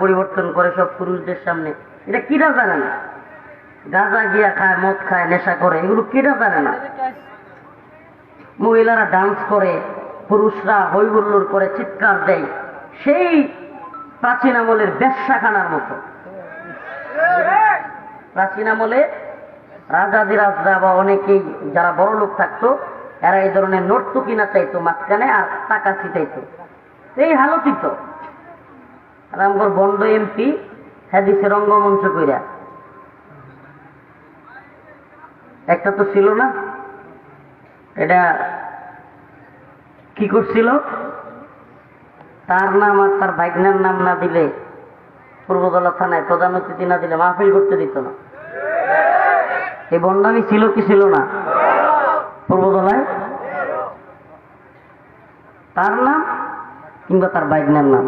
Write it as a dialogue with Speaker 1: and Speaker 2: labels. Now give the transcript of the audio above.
Speaker 1: পরিবর্তন করে সব পুরুষদের সামনে। এটা কিরা জানে না? গাঁজা গিয়া খায়, মদ খায়, নেশা করে, এগুলো কিরা জানে না? মহিলারা ডান্স করে, পুরুষরা হই হুল্লোড় করে, চিৎকার দেয়, সেই প্রাচীন আমলের ব্যবসাখানার মতো। প্রাচীন আমলে রাজাদিরাজরা বা অনেকেই যারা বড় লোক থাকতো, এরা এই ধরনের নর্তকী না চাইতো মাঝখানে, আর টাকা ছিটাইতো। এই হালতই তো রামগড় বন্ড এমপি হাদিসে রঙ্গমঞ্চ কইরা একটা তো ছিল না, এটা কি করছিল, তার নাম আর তার ভাইগনার নাম না দিলে পূর্বতলা থানায় প্রধান অতিথি না দিলে মাহফিল করতে দিত না। এই বন্ডামি ছিল কি ছিল না পূর্বতলায়? তার নাম কিংবা তার ভাইগনার নাম।